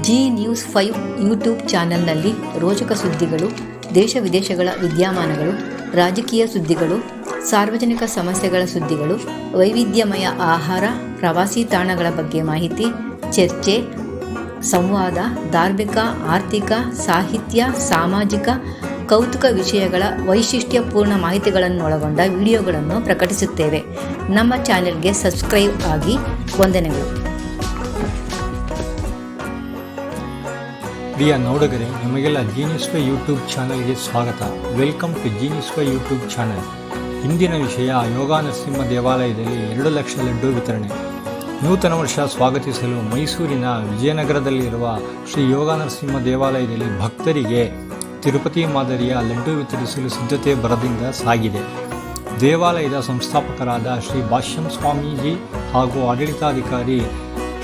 G News 5 YouTube ಚಾನೆಲ್ನಲ್ಲಿ ರೋಚಕ ಸುದ್ದಿಗಳು, ದೇಶ ವಿದೇಶಗಳ ವಿದ್ಯಮಾನಗಳು, ರಾಜಕೀಯ ಸುದ್ದಿಗಳು, ಸಾರ್ವಜನಿಕ ಸಮಸ್ಯೆಗಳ ಸುದ್ದಿಗಳು, ವೈವಿಧ್ಯಮಯ ಆಹಾರ, ಪ್ರವಾಸಿ ತಾಣಗಳ ಬಗ್ಗೆ ಮಾಹಿತಿ, ಚರ್ಚೆ, ಸಂವಾದ, ಧಾರ್ಮಿಕ, ಆರ್ಥಿಕ, ಸಾಹಿತ್ಯ, ಸಾಮಾಜಿಕ, ಕೌತುಕ ವಿಷಯಗಳ ವೈಶಿಷ್ಟ್ಯಪೂರ್ಣ ಮಾಹಿತಿಗಳನ್ನೊಳಗೊಂಡ ವಿಡಿಯೋಗಳನ್ನು ಪ್ರಕಟಿಸುತ್ತೇವೆ. ನಮ್ಮ ಚಾನೆಲ್ಗೆ ಸಬ್ಸ್ಕ್ರೈಬ್ ಆಗಿ. ವಂದನೆಗಳು. ಪ್ರಿಯ ನೋಡುಗರೆ, ನಿಮಗೆಲ್ಲ ಜಿ ನ್ಯೂಸ್ 5 ಯೂಟ್ಯೂಬ್ ಚಾನಲ್ಗೆ ಸ್ವಾಗತ. Welcome to Zee News 5 YouTube channel. ಇಂದಿನ ವಿಷಯ ಯೋಗ ನರಸಿಂಹ ದೇವಾಲಯದಲ್ಲಿ 2 ಲಕ್ಷ ಲಡ್ಡು ವಿತರಣೆ. ನೂತನ ವರ್ಷ ಸ್ವಾಗತಿಸಲು ಮೈಸೂರಿನ ವಿಜಯನಗರದಲ್ಲಿರುವ ಶ್ರೀ ಯೋಗ ನರಸಿಂಹ ದೇವಾಲಯದಲ್ಲಿ ಭಕ್ತರಿಗೆ ತಿರುಪತಿ ಮಾದರಿಯ ಲಡ್ಡು ವಿತರಿಸಲು ಸಿದ್ಧತೆ ಭರದಿಂದ ಸಾಗಿದೆ. ದೇವಾಲಯದ ಸಂಸ್ಥಾಪಕರಾದ ಶ್ರೀ ಭಾಷ್ಯಂ ಸ್ವಾಮೀಜಿ ಹಾಗೂ ಆಡಳಿತಾಧಿಕಾರಿ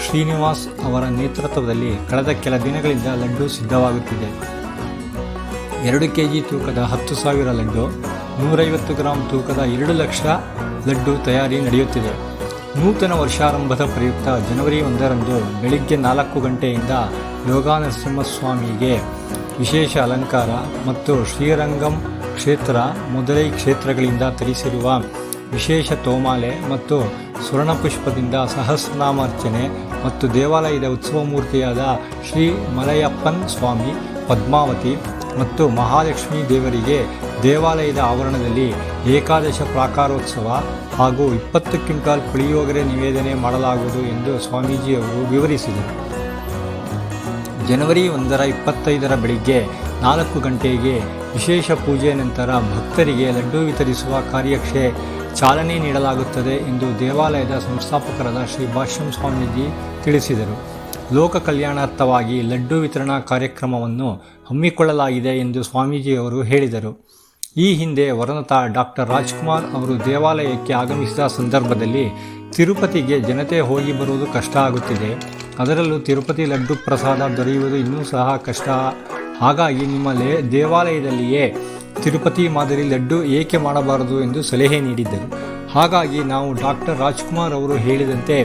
ಶ್ರೀನಿವಾಸ್ ಅವರ ನೇತೃತ್ವದಲ್ಲಿ ಕಳೆದ ಕೆಲ ದಿನಗಳಿಂದ ಲಡ್ಡು ಸಿದ್ಧವಾಗುತ್ತಿದೆ. 2 ಕೆಜಿ ತೂಕದ 10,000 ಲಡ್ಡು, 150 ಗ್ರಾಂ ತೂಕದ 2 ಲಕ್ಷ ಲಡ್ಡು ತಯಾರಿ ನಡೆಯುತ್ತಿದೆ. ನೂತನ ವರ್ಷಾರಂಭದ ಪ್ರಯುಕ್ತ ಜನವರಿ 1ರಂದು ಬೆಳಿಗ್ಗೆ 4 ಗಂಟೆಯಿಂದ ಯೋಗ ನರಸಿಂಹಸ್ವಾಮಿಗೆ ವಿಶೇಷ ಅಲಂಕಾರ ಮತ್ತು ಶ್ರೀರಂಗಂ ಕ್ಷೇತ್ರ ಮೊದಲೈ ಕ್ಷೇತ್ರಗಳಿಂದ ತರಿಸಿರುವ ವಿಶೇಷ ತೋಮಾಲೆ ಮತ್ತು ಸ್ವರ್ಣಪುಷ್ಪದಿಂದ ಸಹಸ್ರನಾಮಾರ್ಚನೆ ಮತ್ತು ದೇವಾಲಯದ ಉತ್ಸವ ಮೂರ್ತಿಯಾದ ಶ್ರೀ ಮಲಯಪ್ಪನ್ ಸ್ವಾಮಿ, ಪದ್ಮಾವತಿ ಮತ್ತು ಮಹಾಲಕ್ಷ್ಮೀ ದೇವರಿಗೆ ದೇವಾಲಯದ ಆವರಣದಲ್ಲಿ ಏಕಾದಶ ಪ್ರಾಕಾರೋತ್ಸವ ಹಾಗೂ 20 ಕ್ವಿಂಟಾಲ್ ಪುಳಿಯೋಗರೆ ನಿವೇದನೆ ಮಾಡಲಾಗುವುದು ಎಂದು ಸ್ವಾಮೀಜಿಯವರು ವಿವರಿಸಿದರು. ಜನವರಿ 1 ಬೆಳಿಗ್ಗೆ 4 ಗಂಟೆಗೆ ವಿಶೇಷ ಪೂಜೆ ನಂತರ ಭಕ್ತರಿಗೆ ಲಡ್ಡು ವಿತರಿಸುವ ಕಾರ್ಯಕ್ಕೆ ಚಾಲನೆ ನೀಡಲಾಗುತ್ತದೆ ಎಂದು ದೇವಾಲಯದ ಸಂಸ್ಥಾಪಕರಾದ ಶ್ರೀ ಭಾಷ್ಯಂ ಸ್ವಾಮೀಜಿ ತಿಳಿಸಿದರು. ಲೋಕ ಕಲ್ಯಾಣಾರ್ಥವಾಗಿ ಲಡ್ಡು ವಿತರಣಾ ಕಾರ್ಯಕ್ರಮವನ್ನು ಹಮ್ಮಿಕೊಳ್ಳಲಾಗಿದೆ ಎಂದು ಸ್ವಾಮೀಜಿಯವರು ಹೇಳಿದರು. ಈ ಹಿಂದೆ ವರನತ ಡಾಕ್ಟರ್ ರಾಜ್ಕುಮಾರ್ ಅವರು ದೇವಾಲಯಕ್ಕೆ ಆಗಮಿಸಿದ ಸಂದರ್ಭದಲ್ಲಿ ತಿರುಪತಿಗೆ ಜನತೆ ಹೋಗಿ ಬರುವುದು ಕಷ್ಟ ಆಗುತ್ತಿದೆ, ಅದರಲ್ಲೂ ತಿರುಪತಿ ಲಡ್ಡು ಪ್ರಸಾದ ದೊರೆಯುವುದು ಇನ್ನೂ ಸಹ ಕಷ್ಟ, ಹಾಗಾಗಿ ನಿಮ್ಮ ದೇವಾಲಯದಲ್ಲಿಯೇ ತಿರುಪತಿ ಮಾದರಿ ಲಡ್ಡು ಏಕೆ ಮಾಡಬಾರದು ಎಂದು ಸಲಹೆ ನೀಡಿದ್ದರು. ಹಾಗಾಗಿ ನಾವು ಡಾಕ್ಟರ್ ರಾಜ್ಕುಮಾರ್ ಅವರು ಹೇಳಿದಂತೆ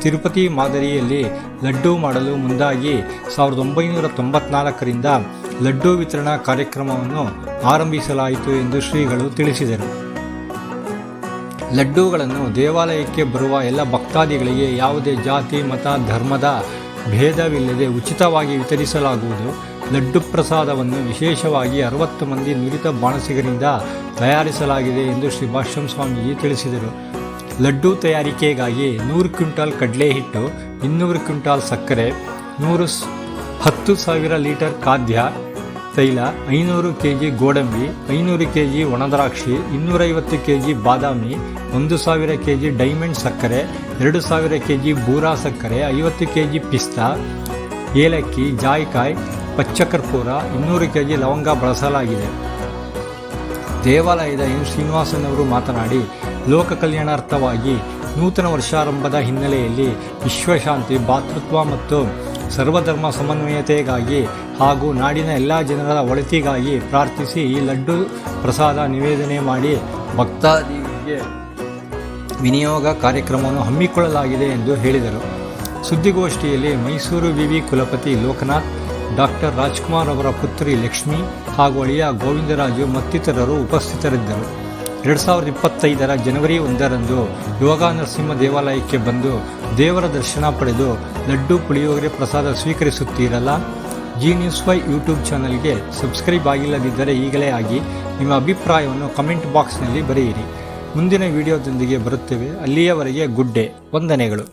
ತಿರುಪತಿ ಮಾದರಿಯಲ್ಲಿ ಲಡ್ಡು ಮಾಡಲು ಮುಂದಾಗಿ 1994ರಿಂದ ಲಡ್ಡು ವಿತರಣಾ ಕಾರ್ಯಕ್ರಮವನ್ನು ಆರಂಭಿಸಲಾಯಿತು ಎಂದು ಶ್ರೀಗಳು ತಿಳಿಸಿದರು. ಲಡ್ಡೂಗಳನ್ನು ದೇವಾಲಯಕ್ಕೆ ಬರುವ ಎಲ್ಲ ಭಕ್ತಾದಿಗಳಿಗೆ ಯಾವುದೇ ಜಾತಿ, ಮತ, ಧರ್ಮದ ಭೇದವಿಲ್ಲದೆ ಉಚಿತವಾಗಿ ವಿತರಿಸಲಾಗುವುದು. ಲಡ್ಡು ಪ್ರಸಾದವನ್ನು ವಿಶೇಷವಾಗಿ 60 ಮಂದಿ ನುರಿತ ಬಾಣಸಿಗರಿಂದ ತಯಾರಿಸಲಾಗಿದೆ ಎಂದು ಶ್ರೀ ಭಾಷ್ಯಂ ಸ್ವಾಮೀಜಿ ತಿಳಿಸಿದರು. ಲಡ್ಡು ತಯಾರಿಕೆಗಾಗಿ 100 ಕ್ವಿಂಟಾಲ್ ಕಡಲೆ ಹಿಟ್ಟು, 200 ಕ್ವಿಂಟಾಲ್ ಸಕ್ಕರೆ, 10,000 ಲೀಟರ್ ಖಾದ್ಯ ತೈಲ, 500 ಕೆಜಿ ಗೋಡಂಬಿ, 500 ಕೆಜಿ ಒಣದ್ರಾಕ್ಷಿ, 250 ಕೆಜಿ ಬಾದಾಮಿ, 1,000 ಕೆಜಿ ಡೈಮಂಡ್ ಸಕ್ಕರೆ, 2,000 ಕೆಜಿ ಬೂರಾ ಸಕ್ಕರೆ, 50 ಕೆಜಿ ಪಿಸ್ತಾ, ಏಲಕ್ಕಿ, ಜಾಯಿಕಾಯಿ, ಪಚ್ಚಕರ್ಪೂರ, 200 ಕೆಜಿ ಲವಂಗ ಬಳಸಲಾಗಿದೆ. ದೇವಾಲಯದ ಎನ್ ಶ್ರೀನಿವಾಸನ್ ಅವರು ಮಾತನಾಡಿ, ಲೋಕ ಕಲ್ಯಾಣಾರ್ಥವಾಗಿ ನೂತನ ವರ್ಷಾರಂಭದ ಹಿನ್ನೆಲೆಯಲ್ಲಿ ವಿಶ್ವಶಾಂತಿ, ಭಾತೃತ್ವ ಮತ್ತು ಸರ್ವಧರ್ಮ ಸಮನ್ವಯತೆಗಾಗಿ ಹಾಗೂ ನಾಡಿನ ಎಲ್ಲ ಜನರ ಒಳಿತಿಗಾಗಿ ಪ್ರಾರ್ಥಿಸಿ ಈ ಲಡ್ಡು ಪ್ರಸಾದ ನಿವೇದನೆ ಮಾಡಿ ಭಕ್ತಾದಿಗಳಿಗೆ ವಿನಿಯೋಗ ಕಾರ್ಯಕ್ರಮವನ್ನು ಹಮ್ಮಿಕೊಳ್ಳಲಾಗಿದೆ ಎಂದು ಹೇಳಿದರು. ಸುದ್ದಿಗೋಷ್ಠಿಯಲ್ಲಿ ಮೈಸೂರು ವಿವಿ ಕುಲಪತಿ ಲೋಕನಾಥ್, ಡಾಕ್ಟರ್ ರಾಜ್ಕುಮಾರ್ ಅವರ ಪುತ್ರಿ ಲಕ್ಷ್ಮಿ ಹಾಗೂ ಅಳಿಯ ಗೋವಿಂದರಾಜು ಮತ್ತಿತರರು ಉಪಸ್ಥಿತರಿದ್ದರು. 2025 ಜನವರಿ 1ರಂದು ಯೋಗ ನರಸಿಂಹ ದೇವಾಲಯಕ್ಕೆ ಬಂದು ದೇವರ ದರ್ಶನ ಪಡೆದು ಲಡ್ಡು ಪುಳಿಯೋಗರೆ ಪ್ರಸಾದ ಸ್ವೀಕರಿಸುತ್ತೀರಲ್ಲ. ಜಿ ನ್ಯೂಸ್ 5 ಯೂಟ್ಯೂಬ್ ಚಾನಲ್ಗೆ ಸಬ್ಸ್ಕ್ರೈಬ್ ಆಗಿಲ್ಲದಿದ್ದರೆ ಈಗಲೇ ಆಗಿ. ನಿಮ್ಮ ಅಭಿಪ್ರಾಯವನ್ನು ಕಮೆಂಟ್ ಬಾಕ್ಸ್ನಲ್ಲಿ ಬರೆಯಿರಿ. ಮುಂದಿನ ವಿಡಿಯೋದೊಂದಿಗೆ ಬರುತ್ತೇವೆ. ಅಲ್ಲಿಯವರೆಗೆ ಗುಡ್ ಡೇ. ವಂದನೆಗಳು.